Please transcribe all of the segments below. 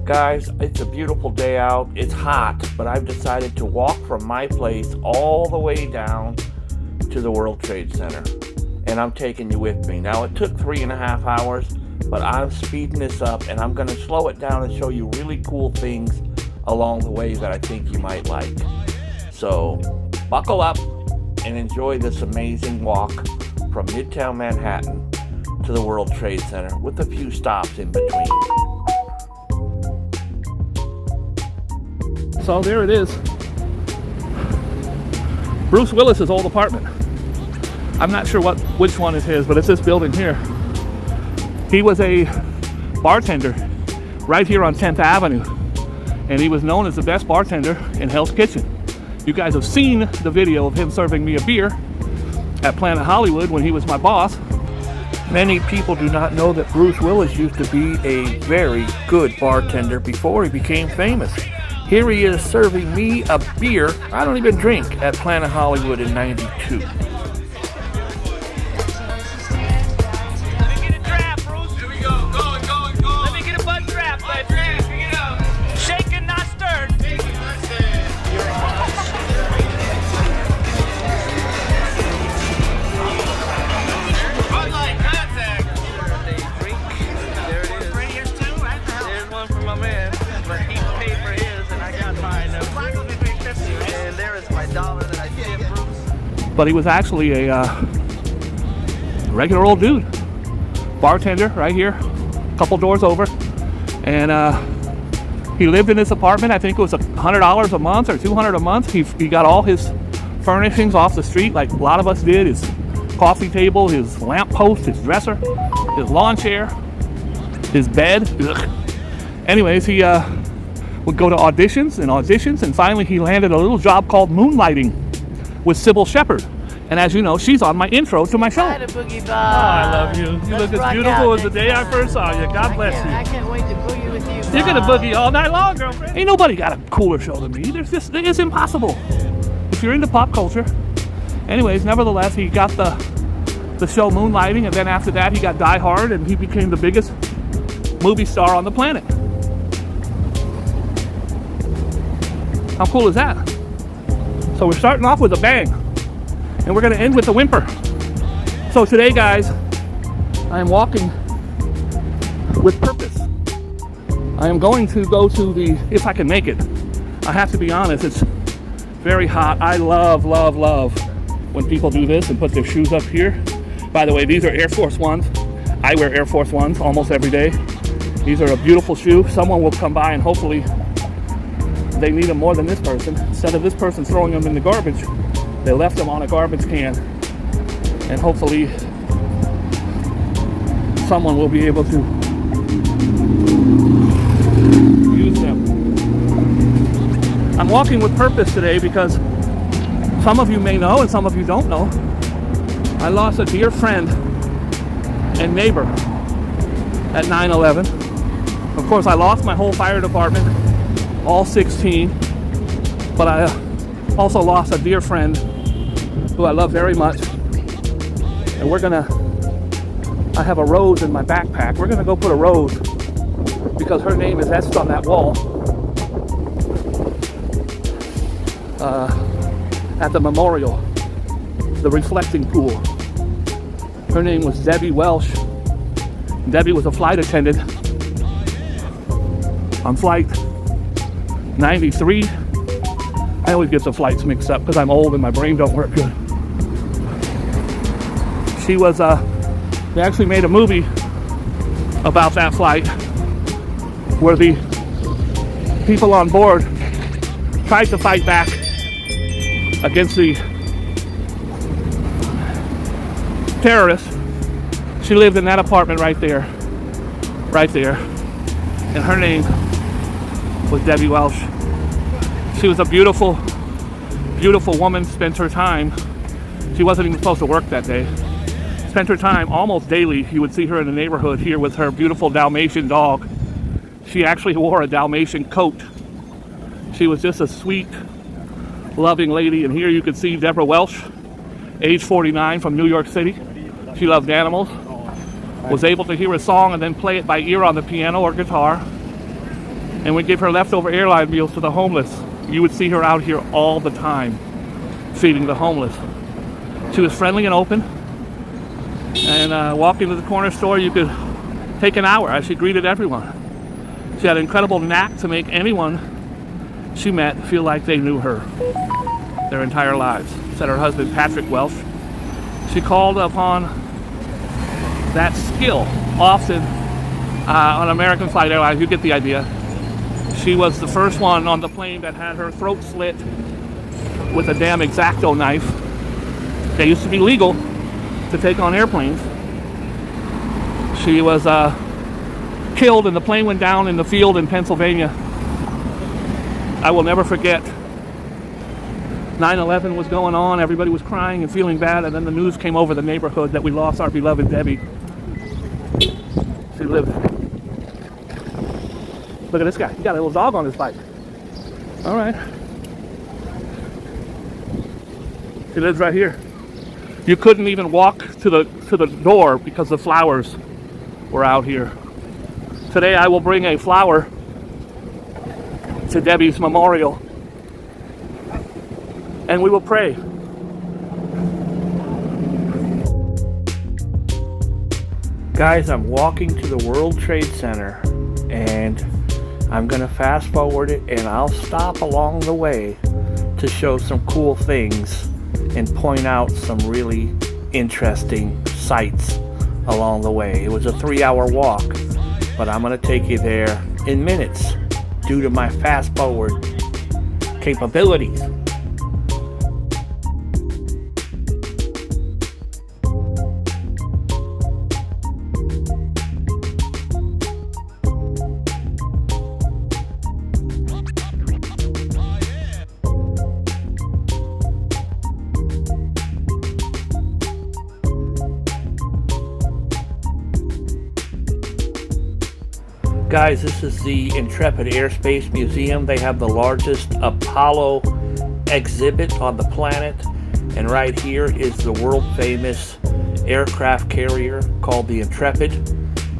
Guys, it's a beautiful day out. It's hot, but I've decided to walk from my place all the way down to the World Trade Center. And I'm taking you with me. Now, it took 3.5 hours, but I'm speeding this up, and I'm going to slow it down and show you really cool things along the way that I think you might like. So, buckle up and enjoy this amazing walk from Midtown Manhattan to the World Trade Center with a few stops in between. So there it is. Bruce Willis's old apartment. I'm not sure which one is his, but it's this building here. He was a bartender right here on 10th Avenue, and he was known as the best bartender in Hell's Kitchen. You guys have seen the video of him serving me a beer at Planet Hollywood when he was my boss. Many people do not know that Bruce Willis used to be a very good bartender before he became famous. Here he is serving me a beer I don't even drink at Planet Hollywood in '92. But he was actually a regular old dude, bartender right here, a couple doors over, and he lived in this apartment. I think it was $100 a month or $200 a month. He got all his furnishings off the street, like a lot of us did. His coffee table, his lamp post, his dresser, his lawn chair, his bed. Ugh. Anyways, he would go to auditions, and finally he landed a little job called moonlighting with Sybil Shepherd. And as you know, she's on my intro to my show. Hi, Boogie Bob. Oh, I love you. You look as beautiful as the day I first saw you. God bless you. I can't wait to boogie with you, Bob. You're gonna boogie all night long, girlfriend. Ain't nobody got a cooler show than me. It's impossible if you're into pop culture. Anyways, nevertheless, he got the show Moonlighting, and then after that he got Die Hard, and he became the biggest movie star on the planet. How cool is that? So we're starting off with a bang, and we're going to end with a whimper. So today, guys, I am walking with purpose. I am going to go to if I can make it. I have to be honest, it's very hot. I love when people do this and put their shoes up here. By the way, these are Air Force Ones. I wear Air Force Ones almost every day. These are a beautiful shoe. Someone will come by and hopefully they need them more than this person. Instead of this person throwing them in the garbage, they left them on a garbage can, and hopefully someone will be able to use them. I'm walking with purpose today because some of you may know and some of you don't know, I lost a dear friend and neighbor at 9/11. Of course, I lost my whole fire department, all 16, but I also lost a dear friend who I love very much, and I have a rose in my backpack. We're gonna go put a rose because her name is etched on that wall at the memorial, the reflecting pool. Her name was Debbie Welsh. Debbie was a flight attendant on flight 93. I always get the flights mixed up because I'm old and my brain don't work good. She was, they actually made a movie about that flight where the people on board tried to fight back against the terrorists. She lived in that apartment right there. And her name was Debbie Welsh. She was a beautiful woman. Spent her time, she wasn't even supposed to work that day, spent her time almost daily. You would see her in the neighborhood here with her beautiful Dalmatian dog. She actually wore a Dalmatian coat. She was just a sweet, loving lady. And here you can see Deborah Welsh, age 49, from New York City. She loved animals, was able to hear a song and then play it by ear on the piano or guitar. and would give her leftover airline meals to the homeless. You would see her out here all the time, feeding the homeless. She was friendly and open, and walking to the corner store, you could take an hour as she greeted everyone. She had an incredible knack to make anyone she met feel like they knew her their entire lives, said her husband, Patrick Welsh. She called upon that skill often on American Flight Airlines. You get the idea. She was the first one on the plane that had her throat slit with a damn X-Acto knife. They used to be legal to take on airplanes. She was killed and the plane went down in the field in Pennsylvania. I will never forget. 9/11 was going on, everybody was crying and feeling bad, and then the news came over the neighborhood that we lost our beloved Debbie. She lived. Look at this guy, he got a little dog on his bike. All right. She lives right here. You couldn't even walk to the door because the flowers were out here. Today I will bring a flower to Debbie's memorial, and we will pray. Guys, I'm walking to the World Trade Center, and I'm gonna fast forward it, and I'll stop along the way to show some cool things and point out some really interesting sights along the way. It was a 3-hour walk, but I'm gonna take you there in minutes due to my fast forward capabilities. Guys, this is the Intrepid Airspace Museum. They have the largest Apollo exhibit on the planet. And right here is the world famous aircraft carrier called the Intrepid.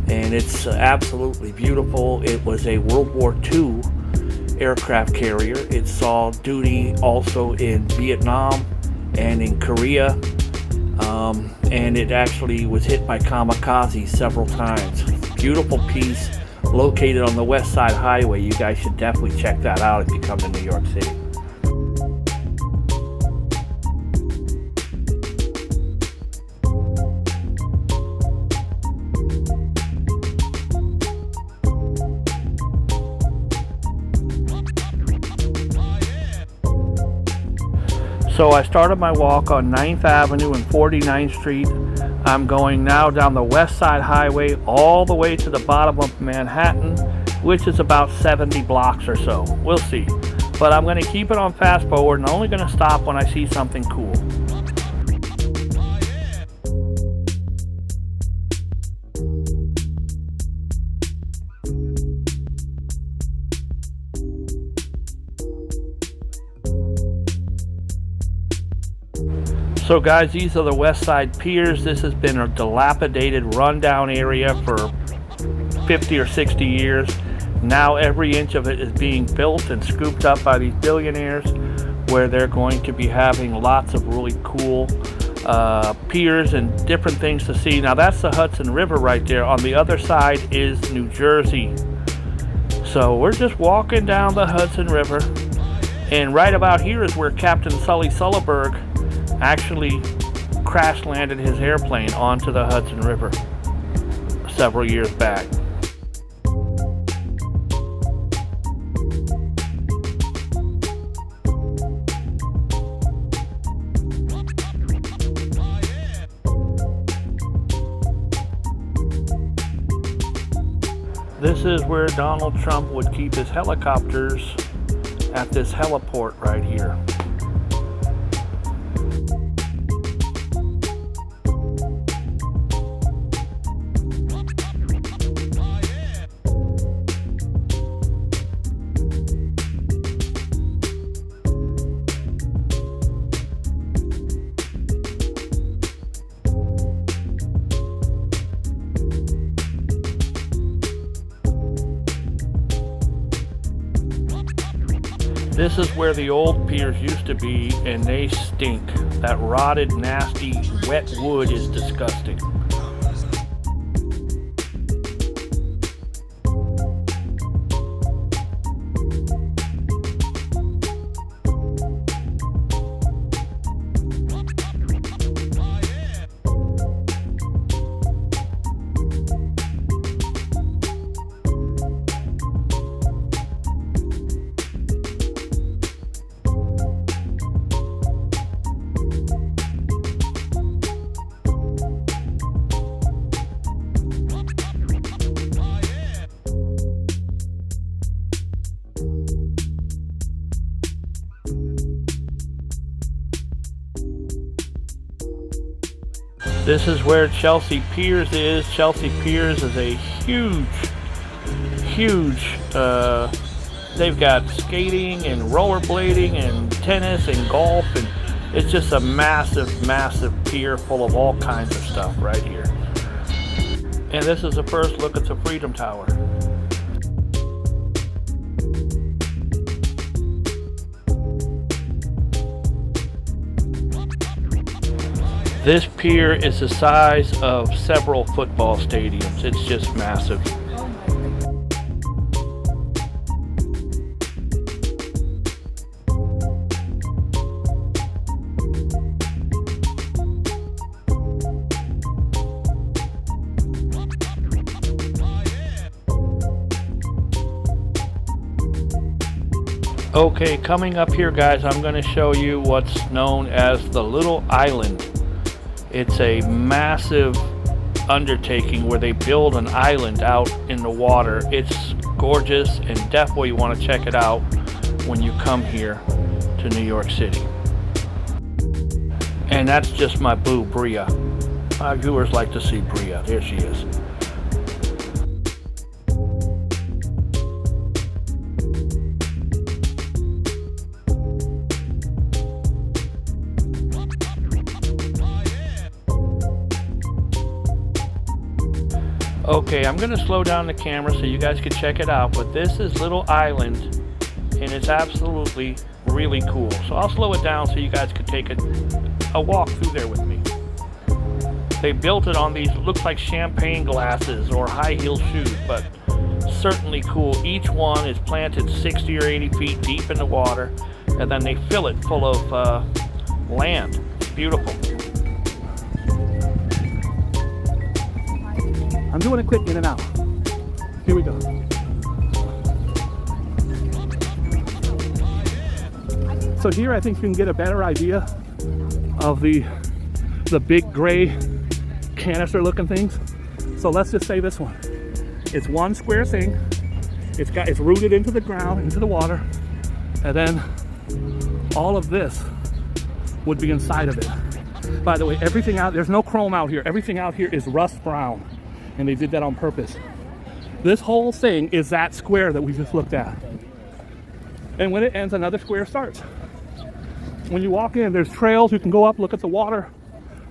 And it's absolutely beautiful. It was a World War II aircraft carrier. It saw duty also in Vietnam and in Korea. And it actually was hit by kamikazes several times. Beautiful piece. Located on the West Side Highway. You guys should definitely check that out if you come to New York City. So I started my walk on 9th Avenue and 49th Street. I'm going now down the West Side Highway all the way to the bottom of Manhattan, which is about 70 blocks or so. We'll see. But I'm going to keep it on fast forward and only going to stop when I see something cool. So guys, these are the West Side piers. This has been a dilapidated, rundown area for 50 or 60 years. Now every inch of it is being built and scooped up by these billionaires, where they're going to be having lots of really cool piers and different things to see. Now that's the Hudson River right there. On the other side is New Jersey. So we're just walking down the Hudson River, and right about here is where Captain Sully Sullenberg actually crash landed his airplane onto the Hudson River several years back. This is where Donald Trump would keep his helicopters, at this heliport right here. This is where the old piers used to be, and they stink. That rotted, nasty, wet wood is disgusting. This is where Chelsea Piers is. Chelsea Piers is a huge, they've got skating and rollerblading and tennis and golf, and it's just a massive, massive pier full of all kinds of stuff right here. And this is the first look at the Freedom Tower. This pier is the size of several football stadiums. It's just massive. Okay, coming up here, guys, I'm going to show you what's known as the Little Island. It's a massive undertaking where they build an island out in the water. It's gorgeous, and definitely you want to check it out when you come here to New York City. And that's just my boo, Bria. My viewers like to see Bria. There she is. Okay, I'm going to slow down the camera so you guys can check it out, but this is Little Island, and it's absolutely really cool. So I'll slow it down so you guys can take a walk through there with me. They built it on these, looks like champagne glasses or high heel shoes, but certainly cool. Each one is planted 60 or 80 feet deep in the water, and then they fill it full of land. Beautiful. I'm doing a quick in and out. Here we go. So here I think you can get a better idea of the big gray canister looking things. So let's just say this one. It's one square thing. It's rooted into the ground, into the water, and then all of this would be inside of it. By the way, everything out, there's no chrome out here. Everything out here is rust brown. And they did that on purpose. This whole thing is that square that we just looked at. And when it ends, another square starts. When you walk in, there's trails. You can go up, look at the water,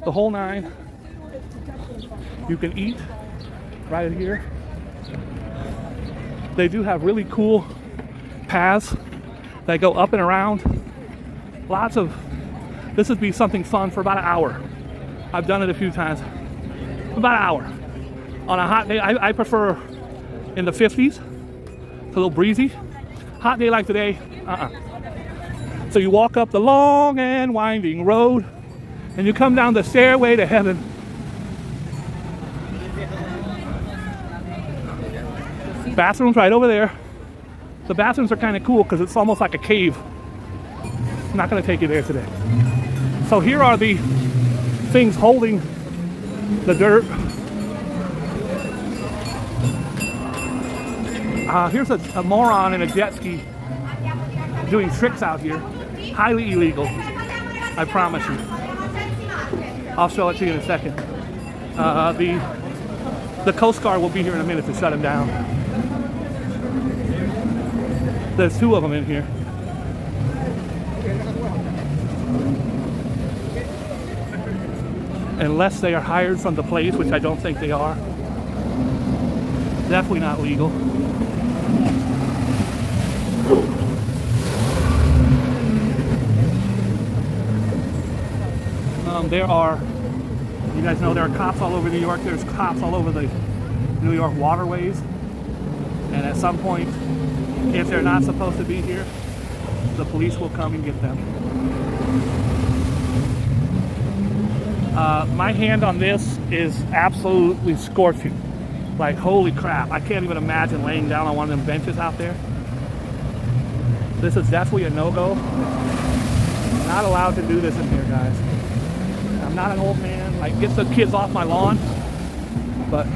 the whole nine. You can eat right here. They do have really cool paths that go up and around. This would be something fun for about an hour. I've done it a few times. About an hour. On a hot day, I prefer in the 50s. It's a little breezy. Hot day like today, So you walk up the long and winding road, and you come down the stairway to heaven. Bathrooms right over there. The bathrooms are kind of cool because it's almost like a cave. I'm not going to take you there today. So here are the things holding the dirt. Here's a moron in a jet ski doing tricks out here. Highly illegal, I promise you. I'll show it to you in a second. The Coast Guard will be here in a minute to shut him down. There's two of them in here. Unless they are hired from the place, which I don't think they are. Definitely not legal. there are, you guys know there are cops all over New York. There's cops all over the New York waterways. And at some point, if they're not supposed to be here, the police will come and get them. My hand on this is absolutely scorching. Like, holy crap. I can't even imagine laying down on one of them benches out there. This is definitely a no-go. Not allowed to do this in here, guys. I'm not an old man. Like, get the kids off my lawn. But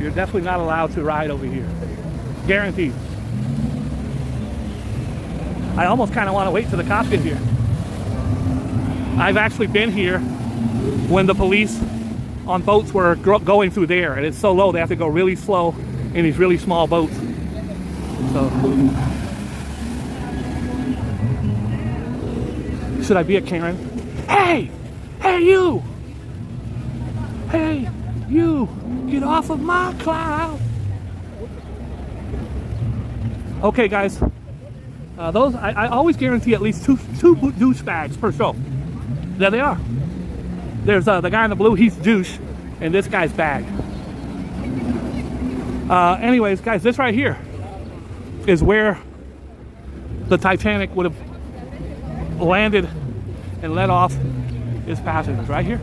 you're definitely not allowed to ride over here. Guaranteed. I almost kind of want to wait till the cops get here. I've actually been here when the police on boats were going through there, and it's so low they have to go really slow in these really small boats. So, should I be a Karen? Hey! Hey, you! Hey, you! Get off of my cloud! Okay, guys. Those I always guarantee at least two douchebags per show. There they are. There's the guy in the blue, he's douche, and this guy's bag. Anyways, guys, this right here is where the Titanic would have landed and let off its passengers, right here.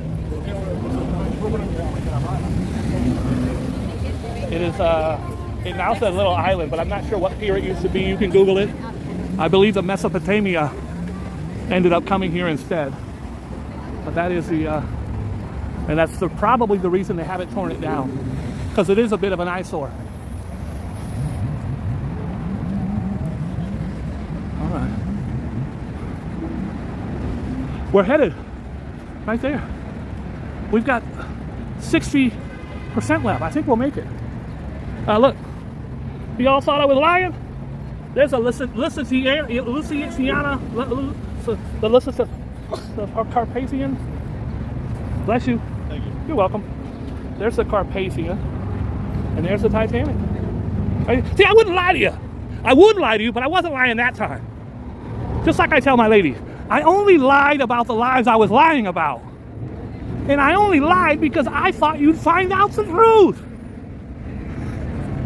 It is, it now says little island, but I'm not sure what pier it used to be. You can Google it. I believe the Mesopotamia ended up coming here instead. But that is the, and that's probably the reason they haven't torn it down, because it is a bit of an eyesore. All right. We're headed right there. We've got 60% left. I think we'll make it. Look, you all thought I was lying? There's a Lusitania, the Carpathian. Bless you. Thank you. You're welcome. There's the Carpathia, and there's the Titanic. See, I wouldn't lie to you. I would lie to you, but I wasn't lying that time. Just like I tell my ladies, I only lied about the lies I was lying about. And I only lied because I thought you'd find out the truth.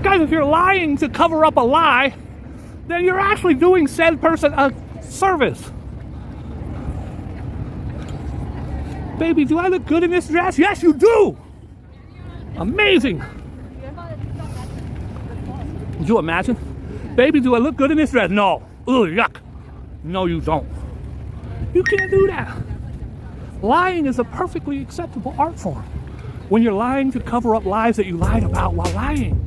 Guys, if you're lying to cover up a lie, then you're actually doing said person a service. Baby, do I look good in this dress? Yes, you do. Amazing. Would you imagine? Baby, do I look good in this dress? No. Ugh, yuck. No, you don't. You can't do that. Lying is a perfectly acceptable art form when you're lying to cover up lies that you lied about while lying.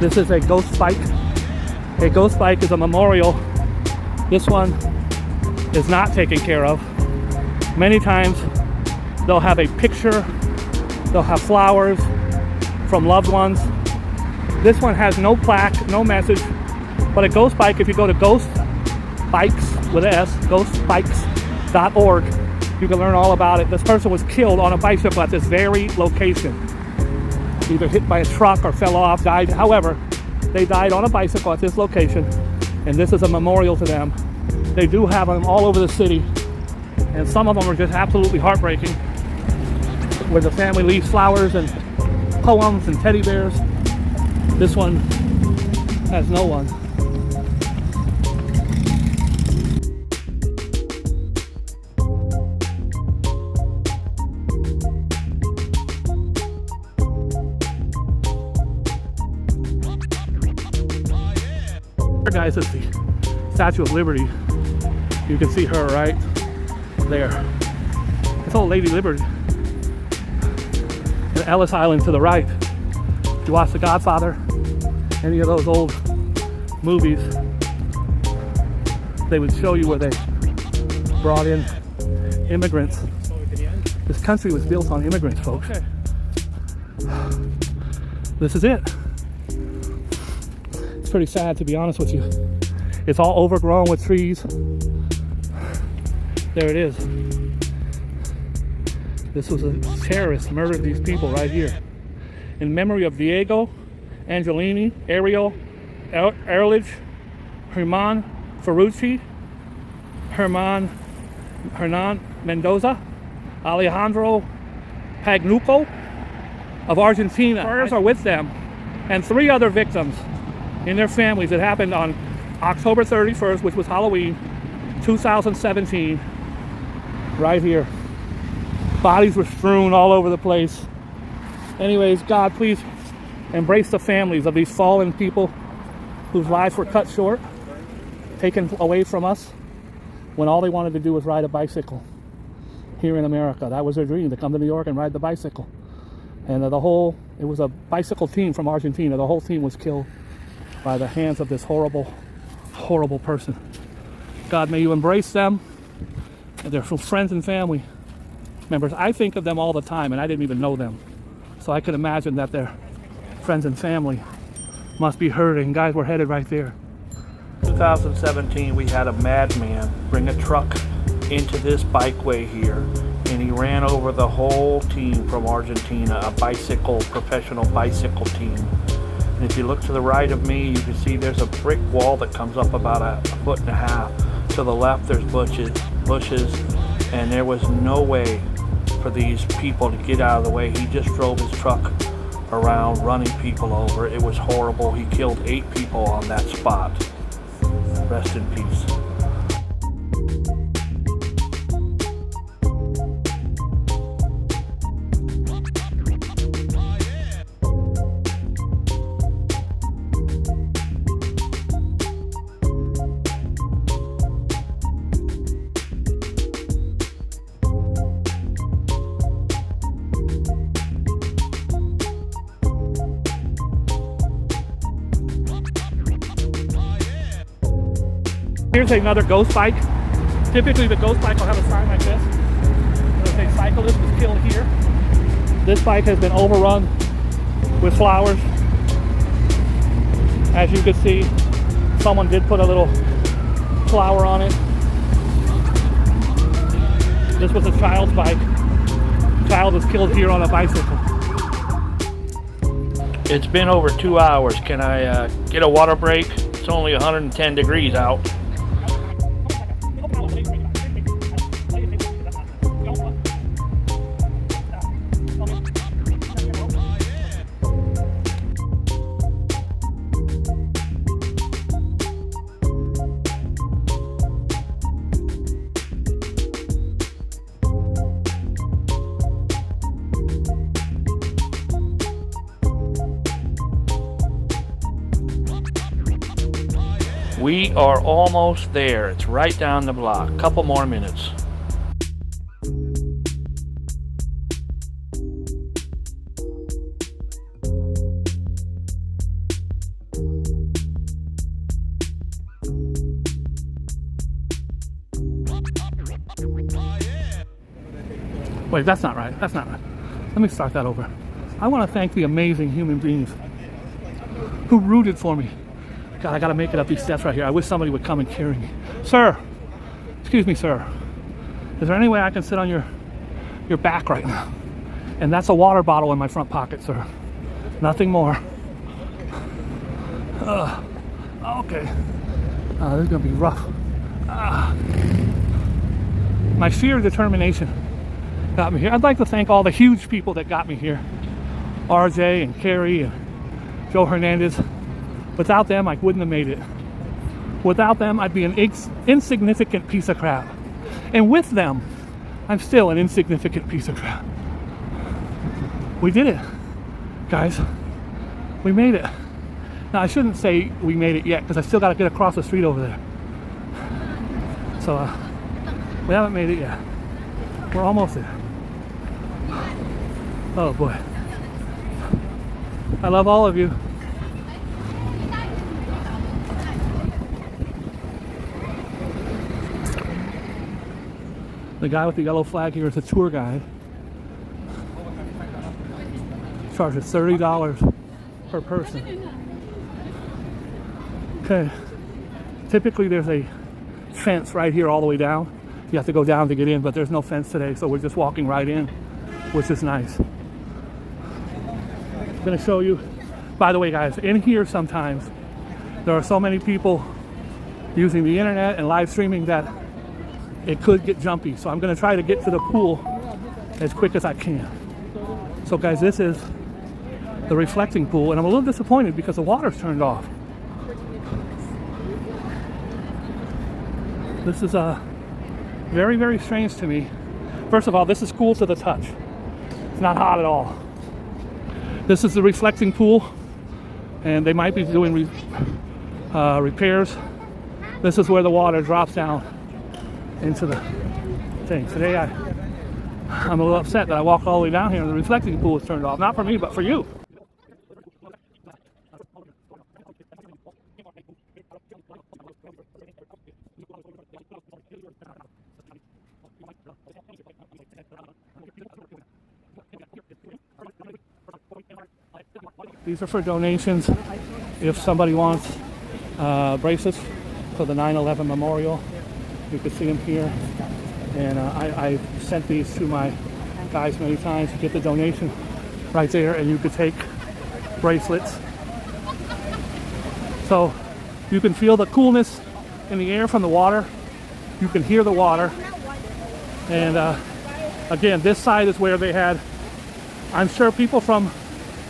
This is a ghost bike. A ghost bike is a memorial. This one is not taken care of. Many times they'll have a picture, they'll have flowers from loved ones. This one has no plaque, no message, but a ghost bike, if you go to Ghost Bikes with an S, ghostbikes.org, you can learn all about it. This person was killed on a bicycle at this very location. Either hit by a truck or fell off, died. However, they died on a bicycle at this location, and this is a memorial to them. They do have them all over the city, and some of them are just absolutely heartbreaking, where the family leaves flowers and poems and teddy bears. This one has no one. Guys, it's the Statue of Liberty. You can see her right there. It's old Lady Liberty. And Ellis Island to the right. If you watch The Godfather, any of those old movies, they would show you where they brought in immigrants. This country was built on immigrants, folks. Okay. This is it. It's pretty sad, to be honest with you. It's all overgrown with trees. There it is. This was a terrorist murdered these people right here. In memory of Diego, Angelini, Ariel, Erlich, Herman Ferrucci, Hernan Mendoza, Alejandro Pagnuco of Argentina. Prayers are with them, and 3 other victims in their families. It happened on October 31st, which was Halloween, 2017, right here. Bodies were strewn all over the place. Anyways, God, please embrace the families of these fallen people whose lives were cut short, taken away from us, when all they wanted to do was ride a bicycle here in America. That was their dream, to come to New York and ride the bicycle. And it was a bicycle team from Argentina. The whole team was killed by the hands of this horrible, horrible person. God, may you embrace them and their friends and family members. I think of them all the time, and I didn't even know them. So I could imagine that their friends and family must be hurting. Guys, we're headed right there. 2017, we had a madman bring a truck into this bikeway here, and he ran over the whole team from Argentina, a professional bicycle team. And if you look to the right of me, you can see there's a brick wall that comes up about a 1.5 feet. To the left, there's bushes, and there was no way for these people to get out of the way. He just drove his truck around, running people over. It was horrible. He killed 8 people on that spot. Rest in peace. Here's another ghost bike. Typically the ghost bike will have a sign like this. It'll say cyclist was killed here. This bike has been overrun with flowers. As you can see, someone did put a little flower on it. This was a child's bike. The child was killed here on a bicycle. It's been over 2 hours. Can I get a water break? It's only 110 degrees out. We are almost there. It's right down the block. A couple more minutes. Wait, that's not right. That's not right. Let me start that over. I want to thank the amazing human beings who rooted for me. God, I gotta make it up these steps right here. I wish somebody would come and carry me. Sir, excuse me, sir. Is there any way I can sit on your back right now? And that's a water bottle in my front pocket, sir. Nothing more. Okay. This is gonna be rough. My sheer determination got me here. I'd like to thank all the huge people that got me here. RJ and Carrie and Joe Hernandez. Without them, I wouldn't have made it. Without them, I'd be an insignificant piece of crap. And with them, I'm still an insignificant piece of crap. We did it, guys. We made it. Now, I shouldn't say we made it yet, because I still got to get across the street over there. So, we haven't made it yet. We're almost there. Oh, boy. I love all of you. The guy with the yellow flag here is a tour guide. Charges $30 per person. Okay. Typically there's a fence right here all the way down. You have to go down to get in, but there's no fence today, so we're just walking right in, which is nice. I'm gonna show you, by the way guys, in here sometimes there are so many people using the internet and live streaming that it could get jumpy. So I'm gonna try to get to the pool as quick as I can. So guys, this is the reflecting pool, and I'm a little disappointed because the water's turned off. This is very, very strange to me. First of all, this is cool to the touch. It's not hot at all. This is the reflecting pool, and they might be doing repairs. This is where the water drops down into the thing. Today I'm a little upset that I walked all the way down here and the reflecting pool was turned off. Not for me, but for you. These are for donations. If somebody wants bracelets for the 9/11 memorial, you can see them here. And I sent these to my guys many times to get the donation right there, and you could take bracelets. So you can feel the coolness in the air from the water. You can hear the water. And again, this side is where they had, I'm sure, people from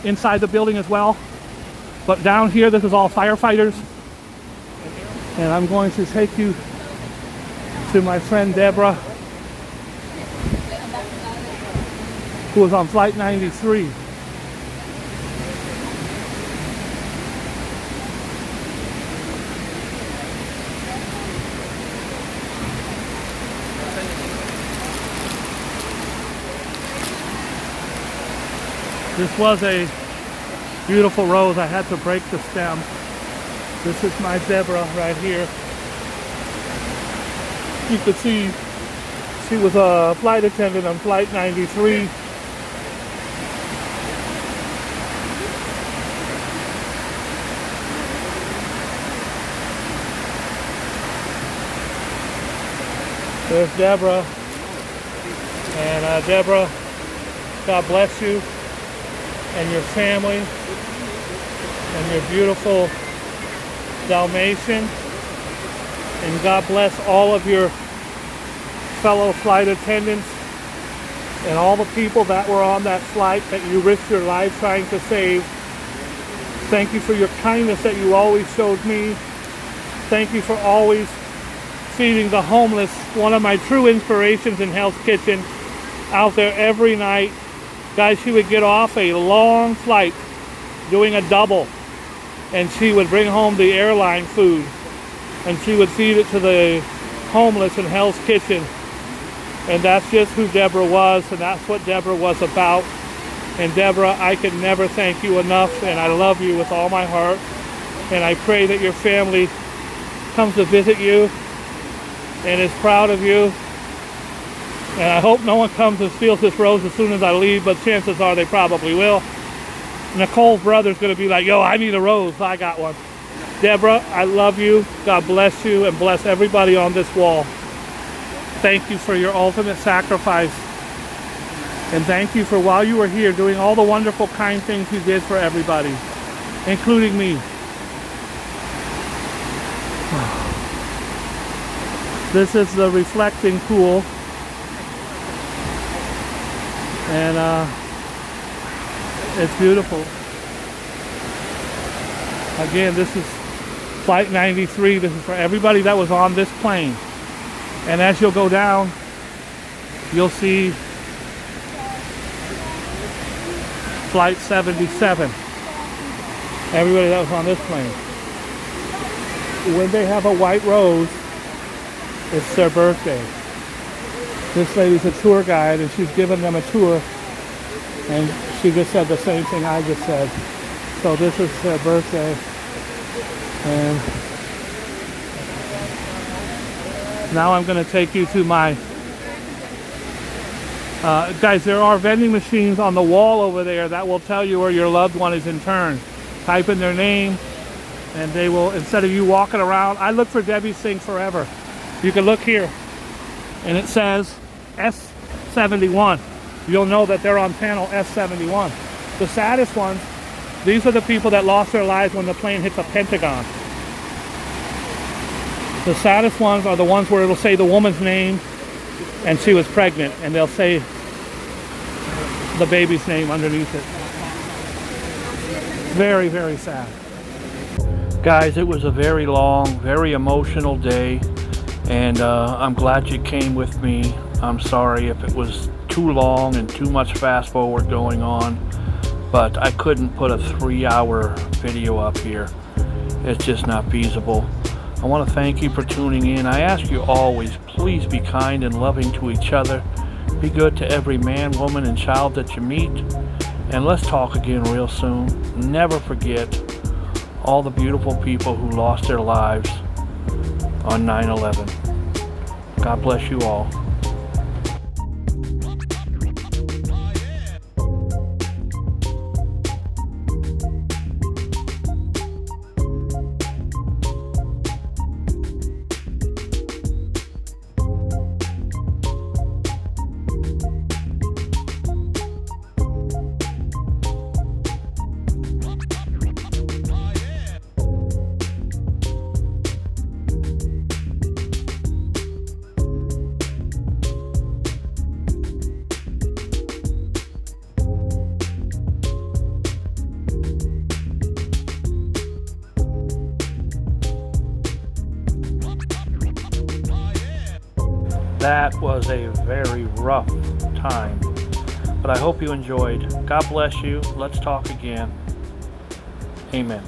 inside the building as well. But down here, this is all firefighters. And I'm going to take you to my friend Deborah, who was on Flight 93. This was a beautiful rose. I had to break the stem. This is my Deborah right here. You could see she was a flight attendant on Flight 93. There's Deborah. And Deborah, God bless you and your family and your beautiful Dalmatian. And God bless all of your fellow flight attendants and all the people that were on that flight that you risked your life trying to save. Thank you for your kindness that you always showed me. Thank you for always feeding the homeless. One of my true inspirations in Hell's Kitchen, out there every night. Guys, she would get off a long flight doing a double, and she would bring home the airline food, and she would feed it to the homeless in Hell's Kitchen. And that's just who Deborah was, and that's what Deborah was about. And Deborah, I can never thank you enough, and I love you with all my heart. And I pray that your family comes to visit you and is proud of you. And I hope no one comes and steals this rose as soon as I leave, but chances are they probably will. Nicole's brother's going to be like, yo, I need a rose. I got one. Deborah, I love you. God bless you and bless everybody on this wall. Thank you for your ultimate sacrifice. And thank you for, while you were here, doing all the wonderful, kind things you did for everybody, including me. This is the reflecting pool. And it's beautiful. Again, this is Flight 93. This is for everybody that was on this plane. And as you'll go down, you'll see Flight 77. Everybody that was on this plane. When they have a white rose, it's their birthday. This lady's a tour guide, and she's given them a tour, and she just said the same thing I just said. So this is their birthday, and now I'm going to take you to my Guys, there are vending machines on the wall over there that will tell you where your loved one is interned. Type in their name and they will, instead of you walking around, I look for Debbie's thing forever. You can look here and it says S71. You'll know that they're on panel S71. The saddest ones, these are the people that lost their lives when the plane hit the Pentagon. The saddest ones are the ones where it'll say the woman's name and she was pregnant, and they'll say the baby's name underneath it. Very, very sad. Guys, it was a very long, very emotional day, and I'm glad you came with me. I'm sorry if it was too long and too much fast forward going on, but I couldn't put a 3-hour video up here. It's just not feasible. I want to thank you for tuning in. I ask you always, please be kind and loving to each other. Be good to every man, woman, and child that you meet. And let's talk again real soon. Never forget all the beautiful people who lost their lives on 9/11. God bless you all. That was a very rough time, but I hope you enjoyed. God bless you. Let's talk again. Amen.